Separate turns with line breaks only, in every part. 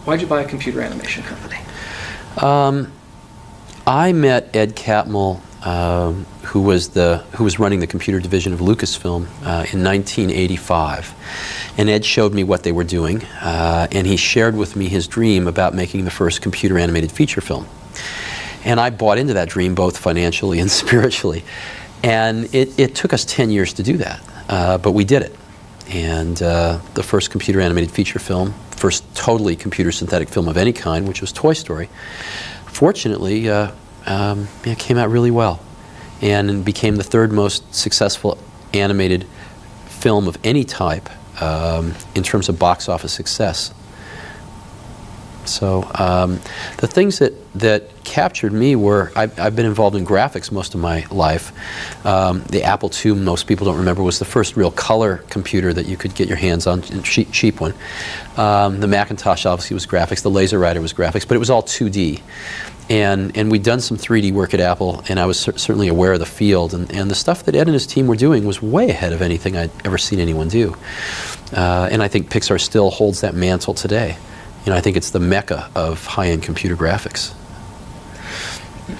Why'd you buy a computer animation company?
I met Ed Catmull, who was running the computer division of Lucasfilm in 1985, and Ed showed me what they were doing, and he shared with me his dream about making the first computer animated feature film. And I bought into that dream both financially and spiritually, and it took us 10 years to do that, but we did it. And the first computer animated feature film, first totally computer synthetic film of any kind, which was Toy Story, fortunately it came out really well and became the third most successful animated film of any type in terms of box office success. So the things that captured me were, I've been involved in graphics most of my life. The Apple II, most people don't remember, was the first real color computer that you could get your hands on, a cheap one. The Macintosh obviously was graphics, the Laser Rider was graphics, but it was all 2D. And we'd done some 3D work at Apple, and I was certainly aware of the field. And the stuff that Ed and his team were doing was way ahead of anything I'd ever seen anyone do. And I think Pixar still holds that mantle today. You know, I think it's the mecca of high-end computer graphics.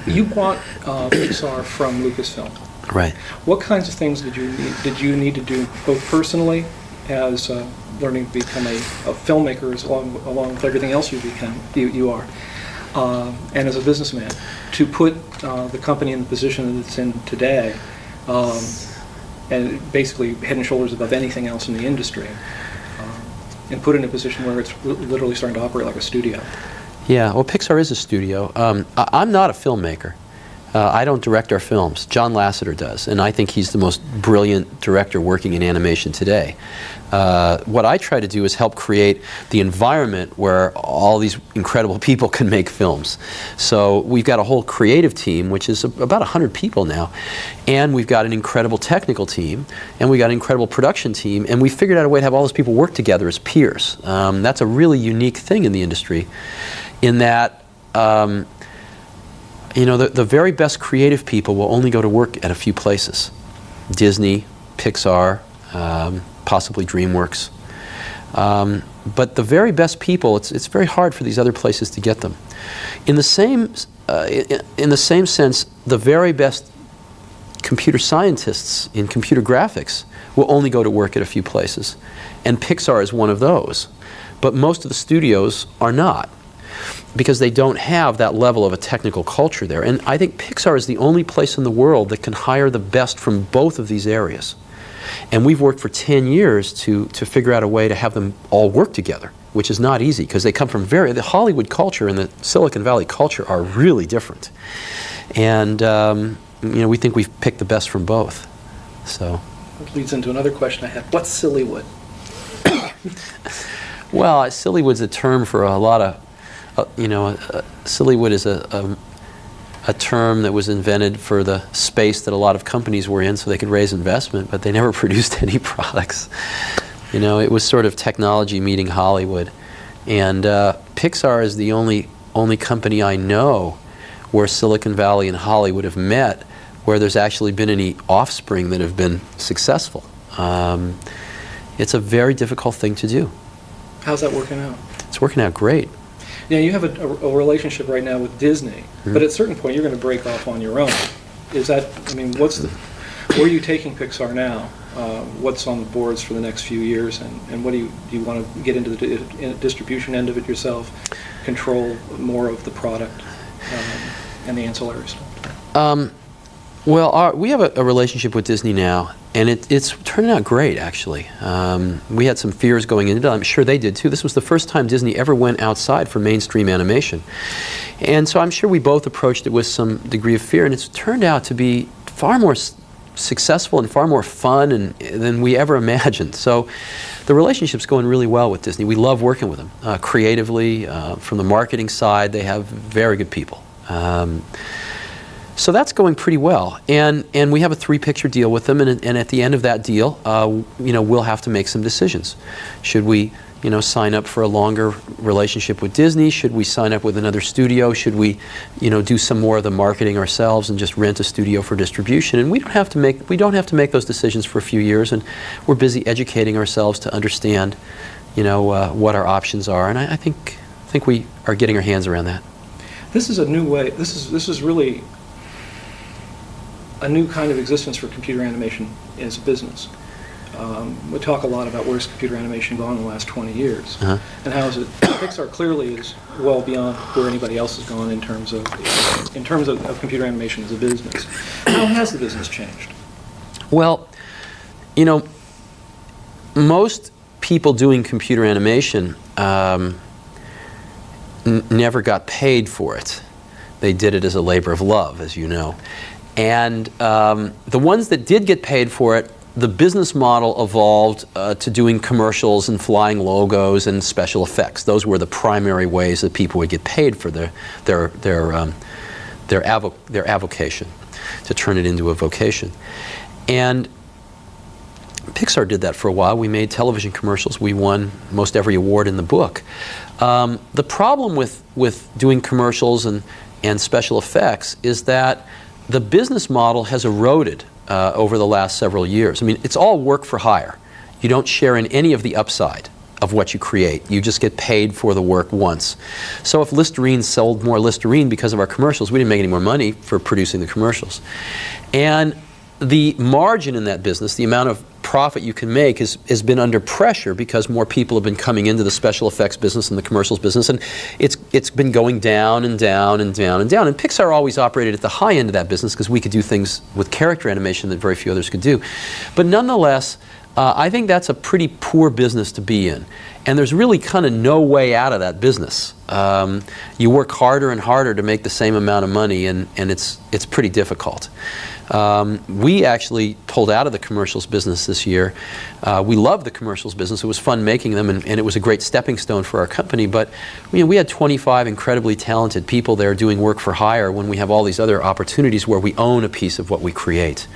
You bought Pixar from Lucasfilm.
Right.
What kinds of things did you need to do, both personally, as learning to become a filmmaker, along with everything else you are, and as a businessman, to put the company in the position that it's in today, and basically head and shoulders above anything else in the industry? And put it in a position where it's literally starting to operate like a studio.
Yeah, well, Pixar is a studio. I'm not a filmmaker. I don't direct our films. John Lasseter does, and I think he's the most brilliant director working in animation today. What I try to do is help create the environment where all these incredible people can make films. So we've got a whole creative team, which is about 100 people now, and we've got an incredible technical team, and we've got an incredible production team, and we figured out a way to have all those people work together as peers. That's a really unique thing in the industry, in that you know, the very best creative people will only go to work at a few places. Disney, Pixar, possibly DreamWorks. But the very best people, it's very hard for these other places to get them. In the same sense, the very best computer scientists in computer graphics will only go to work at a few places. And Pixar is one of those. But most of the studios are not, because they don't have that level of a technical culture there. And I think Pixar is the only place in the world that can hire the best from both of these areas. And we've worked for 10 years to figure out a way to have them all work together, which is not easy, because they come from the Hollywood culture and the Silicon Valley culture are really different. And you know, we think we've picked the best from both. So
that leads into another question I had. What's Sillywood?
Well, Sillywood's a term for a lot of you know, Sillywood is a term that was invented for the space that a lot of companies were in so they could raise investment, but they never produced any products. You know, it was sort of technology meeting Hollywood. And Pixar is the only company I know where Silicon Valley and Hollywood have met where there's actually been any offspring that have been successful. It's a very difficult thing to do.
How's that working out?
It's working out great.
You know, you have a relationship right now with Disney, but at a certain point you're going to break off on your own. Is that, I mean, where are you taking Pixar now? What's on the boards for the next few years, and what do you want to get into the distribution end of it yourself, control more of the product and the ancillary stuff?
Well, we have a relationship with Disney now, and it's turning out great, actually. We had some fears going into it. I'm sure they did, too. This was the first time Disney ever went outside for mainstream animation. And so I'm sure we both approached it with some degree of fear, and it's turned out to be far more successful and far more fun than we ever imagined. So the relationship's going really well with Disney. We love working with them. Creatively, from the marketing side, they have very good people. So that's going pretty well, and we have a 3-picture deal with them, and at the end of that deal, you know, we'll have to make some decisions. Should we, you know, sign up for a longer relationship with Disney? Should we sign up with another studio? Should we, you know, do some more of the marketing ourselves and just rent a studio for distribution? And we don't have to make those decisions for a few years, and we're busy educating ourselves to understand, you know, what our options are. And I think think we are getting our hands around that.
This is a new way. This is really a new kind of existence for computer animation as a business. We talk a lot about where's computer animation gone in the last 20 years, and how is it? Pixar clearly is well beyond where anybody else has gone in terms of computer animation as a business. How has the business changed?
Well, you know, most people doing computer animation never got paid for it. They did it as a labor of love, as you know. And the ones that did get paid for it, the business model evolved to doing commercials and flying logos and special effects. Those were the primary ways that people would get paid for their avocation, to turn it into a vocation. And Pixar did that for a while. We made television commercials. We won most every award in the book. The problem with doing commercials and special effects is that the business model has eroded over the last several years. I mean, it's all work for hire. You don't share in any of the upside of what you create. You just get paid for the work once. So if Listerine sold more Listerine because of our commercials, we didn't make any more money for producing the commercials. And the margin in that business, the amount of profit you can make, has been under pressure because more people have been coming into the special effects business and the commercials business, and it's been going down and down and down and down. And Pixar always operated at the high end of that business because we could do things with character animation that very few others could do. But nonetheless, I think that's a pretty poor business to be in. And there's really kind of no way out of that business. You work harder and harder to make the same amount of money, and it's pretty difficult. We actually pulled out of the commercials business this year. We loved the commercials business. It was fun making them, and it was a great stepping stone for our company. But we had 25 incredibly talented people there doing work for hire when we have all these other opportunities where we own a piece of what we create.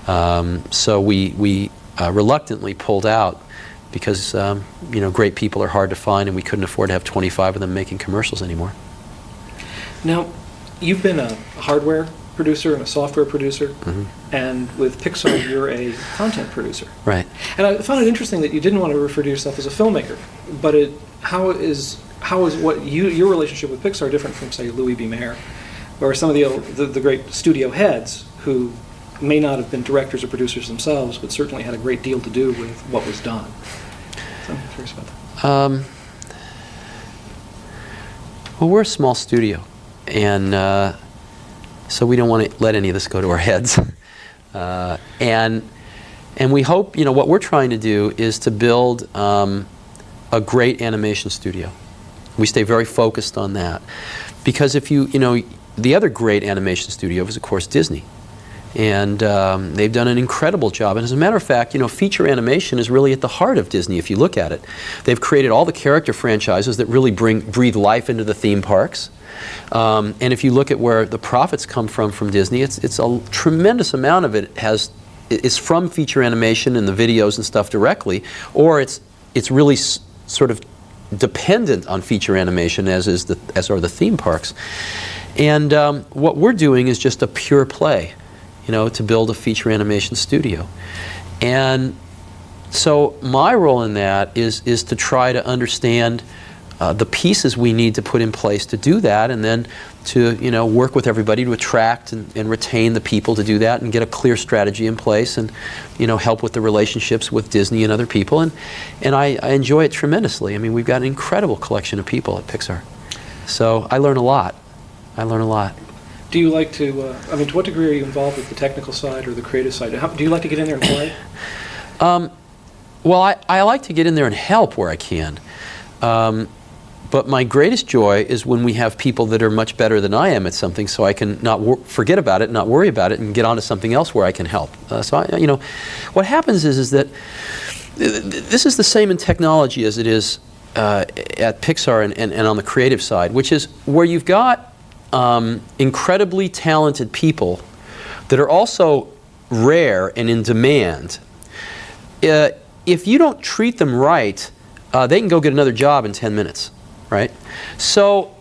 So we reluctantly pulled out because great people are hard to find, and we couldn't afford to have 25 of them making commercials anymore.
Now, you've been a hardware producer and a software producer, and with Pixar you're a content producer.
Right.
And I found it interesting that you didn't want to refer to yourself as a filmmaker, but how is your relationship with Pixar different from, say, Louis B. Mayer, or some of the great studio heads who may not have been directors or producers themselves, but certainly had a great deal to do with what was done? So I'm curious about that.
Well, we're a small studio, and so we don't want to let any of this go to our heads. And we hope, what we're trying to do is to build a great animation studio. We stay very focused on that. Because if the other great animation studio is, of course, Disney. And they've done an incredible job. And as a matter of fact, feature animation is really at the heart of Disney if you look at it. They've created all the character franchises that really breathe life into the theme parks. And if you look at where the profits come from Disney, it's a tremendous amount of it is from feature animation and the videos and stuff directly, or it's really sort of dependent on feature animation, as are the theme parks. And what we're doing is just a pure play, to build a feature animation studio. And so my role in that is to try to understand the pieces we need to put in place to do that, and then to work with everybody to attract and retain the people to do that, and get a clear strategy in place, and help with the relationships with Disney and other people. And I enjoy it tremendously. I mean, we've got an incredible collection of people at Pixar. So I learn a lot.
Do you like to, to what degree are you involved with the technical side or the creative side? Do you like to get in there and play?
Well, I like to get in there and help where I can. But my greatest joy is when we have people that are much better than I am at something, so I can not forget about it, not worry about it, and get on to something else where I can help. What happens is that this is the same in technology as it is at Pixar and on the creative side, which is where you've got incredibly talented people that are also rare and in demand. If you don't treat them right, they can go get another job in 10 minutes, right? So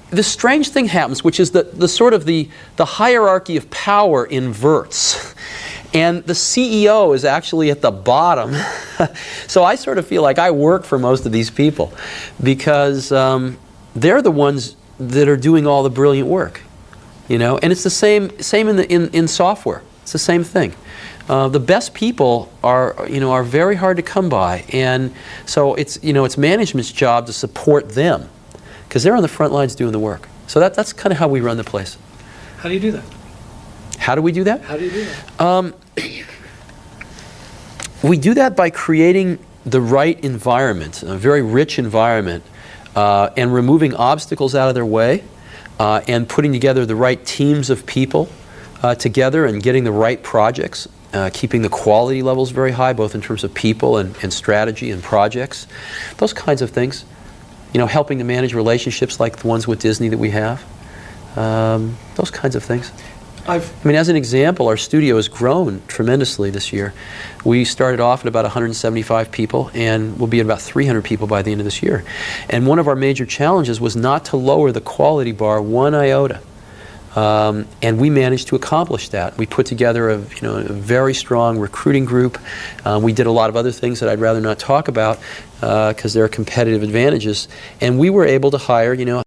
the strange thing happens, which is the sort of the hierarchy of power inverts. And the CEO is actually at the bottom. So I sort of feel like I work for most of these people because they're the ones that are doing all the brilliant work, you know. And it's the same in software. It's the same thing. The best people are very hard to come by, and so it's management's job to support them, because they're on the front lines doing the work. So that's kind of how we run the place.
How do you do that?
How do we do that?
How do you do that?
We do that by creating the right environment, a very rich environment, and removing obstacles out of their way, and putting together the right teams of people together, and getting the right projects, keeping the quality levels very high, both in terms of people and strategy and projects, those kinds of things. You know, helping to manage relationships like the ones with Disney that we have, those kinds of things. I mean, as an example, our studio has grown tremendously this year. We started off at about 175 people, and we'll be at about 300 people by the end of this year. And one of our major challenges was not to lower the quality bar one iota. And we managed to accomplish that. We put together a very strong recruiting group. We did a lot of other things that I'd rather not talk about because there are competitive advantages. And we were able to hire,